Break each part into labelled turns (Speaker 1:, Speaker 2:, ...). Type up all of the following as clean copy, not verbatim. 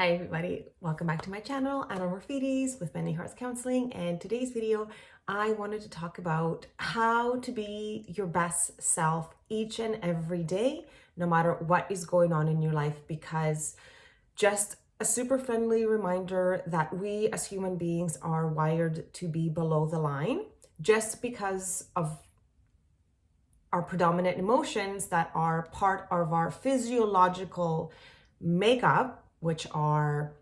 Speaker 1: Hi everybody, welcome back to my channel, annamorfidis with Many Hearts Counseling. And today's video, I wanted to talk about how to be your best self each and every day, no matter what is going on in your life, because just a super friendly reminder that we as human beings are wired to be below the line just because of our predominant emotions that are part of our physiological makeup, which are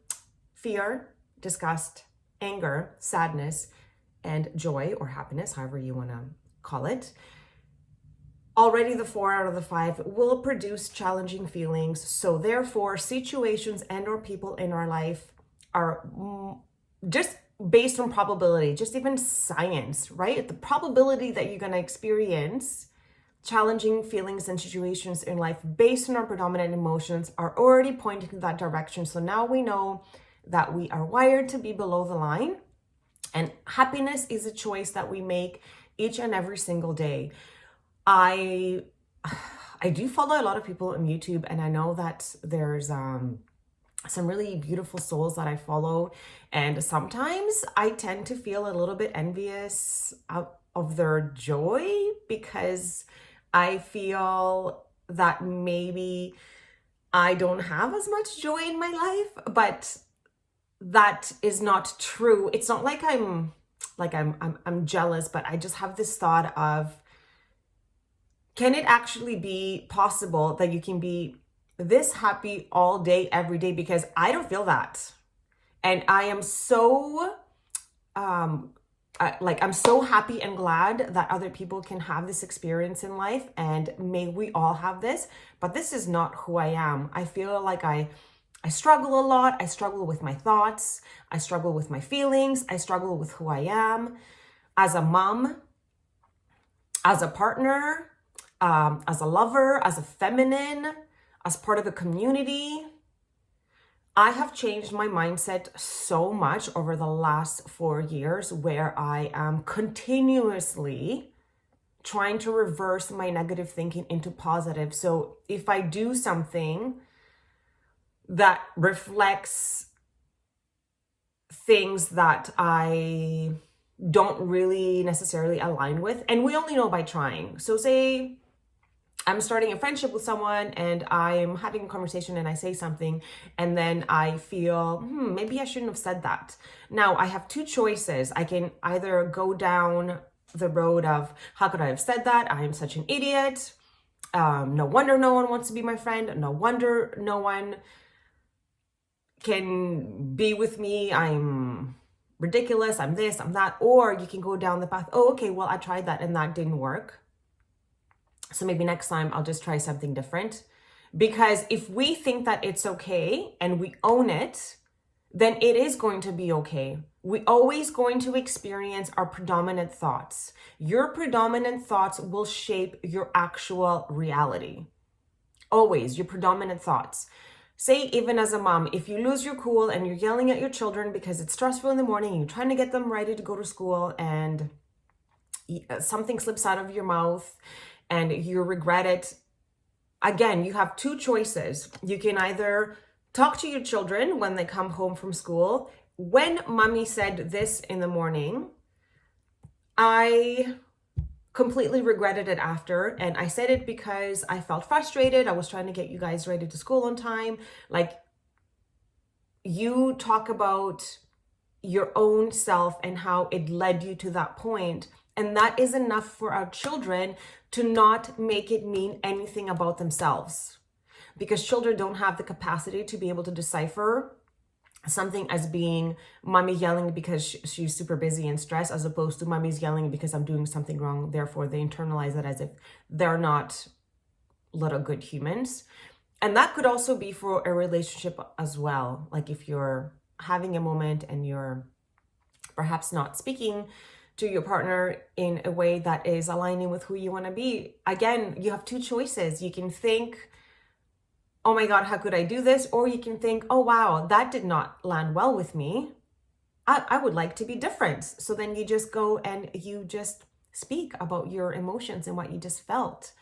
Speaker 1: fear, disgust, anger, sadness, and joy or happiness, however you want to call it. Already the 4 out of the 5 will produce challenging feelings. So therefore, situations and or people in our life are just based on probability, just even science, right? The probability that you're going to experience challenging feelings and situations in life based on our predominant emotions are already pointing in that direction. So now we know that we are wired to be below the line, and happiness is a choice that we make each and every single day. I do follow a lot of people on YouTube, and I know that there's some really beautiful souls that I follow, and sometimes I tend to feel a little bit envious of their joy, because I feel that maybe I don't have as much joy in my life, but that is not true. It's not like I'm jealous, but I just have this thought of, can it actually be possible that you can be this happy all day, every day? Because I don't feel that. And I am so I'm so happy and glad that other people can have this experience in life, and may we all have this, but this is not who I am. I feel like I struggle a lot. I struggle with my thoughts. I struggle with my feelings. I struggle with who I am as a mom, as a partner, as a lover, as a feminine, as part of a community. I have changed my mindset so much over the last 4 years, where I am continuously trying to reverse my negative thinking into positive. So if I do something that reflects things that I don't really necessarily align with, and we only know by trying. So say I'm starting a friendship with someone and I'm having a conversation and I say something and then I feel, maybe I shouldn't have said that. Now I have two choices. I can either go down the road of, how could I have said that? I am such an idiot. No wonder no one wants to be my friend. No wonder no one can be with me. I'm ridiculous. I'm this, I'm that. Or you can go down the path, oh, okay, well, I tried that and that didn't work. So maybe next time I'll just try something different. Because if we think that it's okay and we own it, then it is going to be okay. We're always going to experience our predominant thoughts. Your predominant thoughts will shape your actual reality. Always, your predominant thoughts. Say, even as a mom, if you lose your cool and you're yelling at your children because it's stressful in the morning, you're trying to get them ready to go to school, and something slips out of your mouth, and you regret it. Again, you have two choices. You can either talk to your children when they come home from school. When mommy said this in the morning, I completely regretted it after. And I said it because I felt frustrated. I was trying to get you guys ready to school on time. Like, you talk about your own self and how it led you to that point. And that is enough for our children to not make it mean anything about themselves, because children don't have the capacity to be able to decipher something as being mommy yelling because she's super busy and stressed, as opposed to mommy's yelling because I'm doing something wrong. Therefore, they internalize it as if they're not little good humans. And that could also be for a relationship as well. Like if you're having a moment and you're perhaps not speaking to your partner in a way that is aligning with who you want to be. Again, you have two choices. You can think, oh my God, how could I do this? Or you can think, oh wow, that did not land well with me. I would like to be different. So then you just go and you just Speak about your emotions and what you just felt.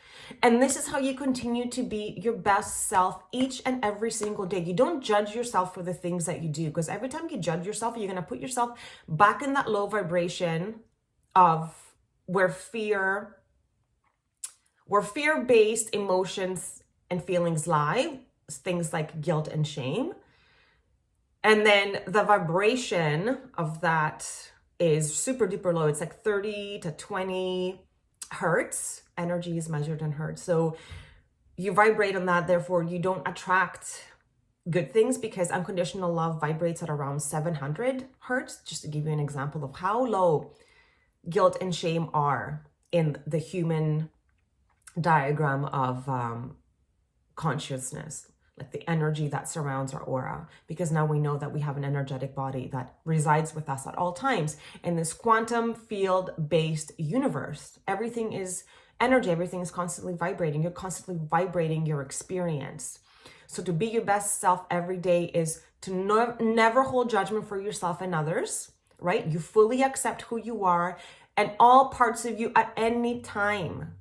Speaker 1: And this is how you continue to be your best self each and every single day. You don't judge yourself for the things that you do, because every time you judge yourself, you're going to put yourself back in that low vibration of where fear-based emotions and feelings lie, things like guilt and shame. And then the vibration of that is super duper low. It's like 30 to 20 hertz. Energy is measured in hertz. So you vibrate on that, therefore you don't attract good things, because unconditional love vibrates at around 700 hertz, just to give you an example of how low guilt and shame are in the human diagram of consciousness, like the energy that surrounds our aura, because now we know that we have an energetic body that resides with us at all times in this quantum field-based universe. Everything is energy, everything is constantly vibrating. You're constantly vibrating your experience. So to be your best self every day is to never hold judgment for yourself and others, right? You fully accept who you are and all parts of you at any time.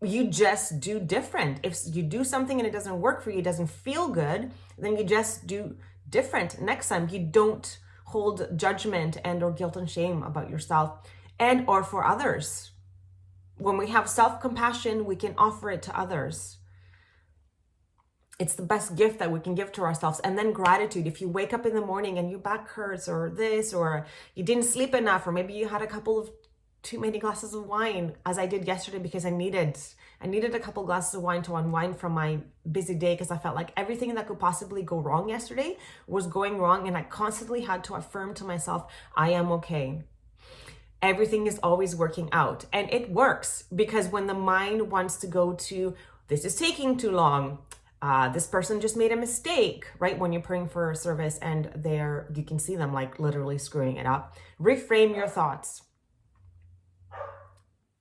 Speaker 1: You just do different. If you do something and it doesn't work for you, it doesn't feel good, then you just do different next time. You don't hold judgment and or guilt and shame about yourself and or for others. When we have self-compassion, we can offer it to others. It's the best gift that we can give to ourselves. And then gratitude. If you wake up in the morning and your back hurts or this, or you didn't sleep enough, or maybe you had a couple of too many glasses of wine, as I did yesterday, because I needed a couple glasses of wine to unwind from my busy day, because I felt like everything that could possibly go wrong yesterday was going wrong, and I constantly had to affirm to myself, I am okay. Everything is always working out. And it works, because when the mind wants to go to, this is taking too long, this person just made a mistake, right? When you're praying for a service and you can see them like literally screwing it up, reframe your thoughts.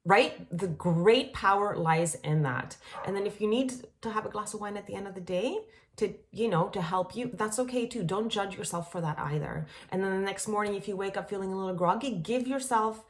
Speaker 1: Right? The great power lies in that. And then if you need to have a glass of wine at the end of the day to help you, that's okay too. Don't judge yourself for that either. And then the next morning, if you wake up feeling a little groggy, give yourself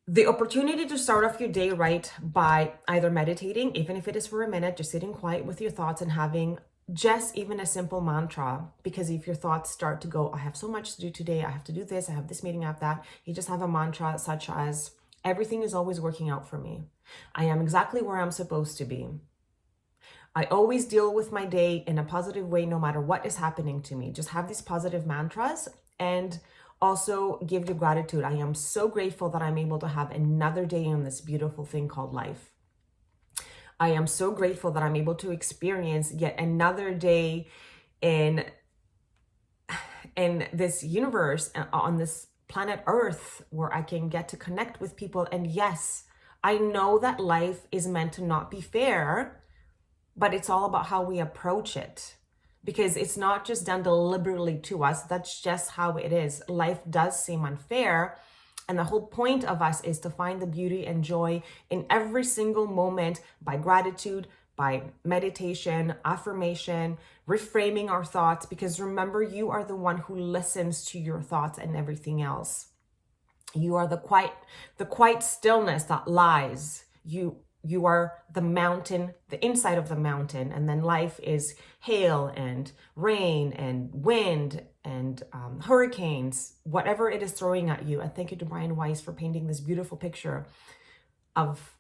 Speaker 1: the opportunity to start off your day right by either meditating, even if it is for a minute, just sitting quiet with your thoughts and having just even a simple mantra. Because if your thoughts start to go, I have so much to do today, I have to do this, I have this meeting, I have that, you just have a mantra such as, everything is always working out for me. I am exactly where I'm supposed to be. I always deal with my day in a positive way, no matter what is happening to me. Just have these positive mantras, and also give your gratitude. I am so grateful that I'm able to have another day in this beautiful thing called life. I am so grateful that I'm able to experience yet another day in this universe, on this planet Earth, where I can get to connect with people. And yes, I know that life is meant to not be fair, but it's all about how we approach it, because it's not just done deliberately to us. That's just how it is. Life does seem unfair. And the whole point of us is to find the beauty and joy in every single moment by gratitude, by meditation, affirmation, reframing our thoughts. Because remember, you are the one who listens to your thoughts and everything else. You are the quiet stillness that lies. You are the mountain, the inside of the mountain, and then life is hail and rain and wind and hurricanes, whatever it is throwing at you. And thank you to Brian Weiss for painting this beautiful picture of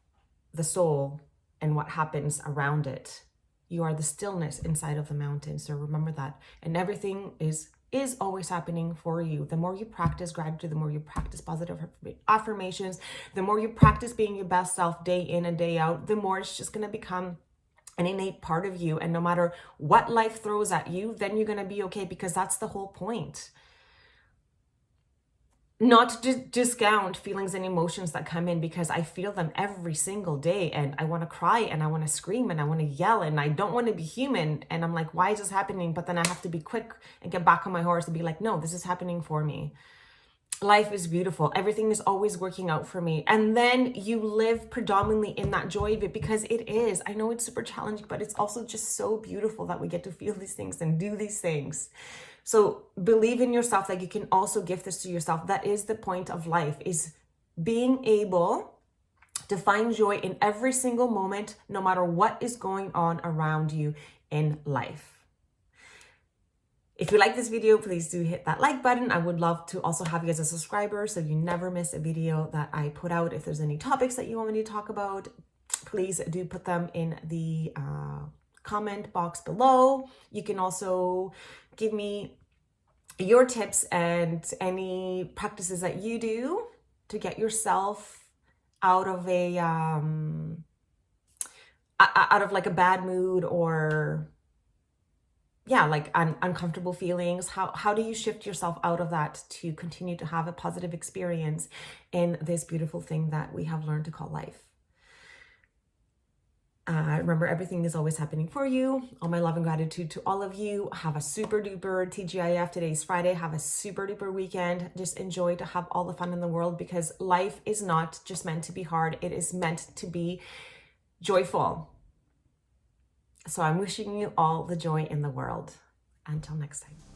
Speaker 1: the soul and what happens around it. You are the stillness inside of the mountain. So remember that. And everything is always happening for you. The more you practice gratitude, the more you practice positive affirmations, the more you practice being your best self day in and day out, the more it's just going to become an innate part of you. And no matter what life throws at you, then you're going to be okay, because that's the whole point. Not to discount feelings and emotions that come in, because I feel them every single day, and I want to cry and I want to scream and I want to yell and I don't want to be human. And I'm like, why is this happening? But then I have to be quick and get back on my horse and be like, no, this is happening for me. Life is beautiful. Everything is always working out for me. And then you live predominantly in that joy of it, because it is. I know it's super challenging, but it's also just so beautiful that we get to feel these things and do these things. So believe in yourself that you can also gift this to yourself. That is the point of life, is being able to find joy in every single moment, no matter what is going on around you in life. If you like this video, please do hit that like button. I would love to also have you as a subscriber so you never miss a video that I put out. If there's any topics that you want me to talk about, please do put them in the comment box below. You can also give me your tips and any practices that you do to get yourself out of a like a bad mood, or like uncomfortable feelings. How do you shift yourself out of that to continue to have a positive experience in this beautiful thing that we have learned to call life? Remember, everything is always happening for you. All my love and gratitude to all of you. Have a super duper TGIF. Today's Friday. Have a super duper weekend. Just enjoy to have all the fun in the world, because life is not just meant to be hard. It is meant to be joyful. So I'm wishing you all the joy in the world. Until next time.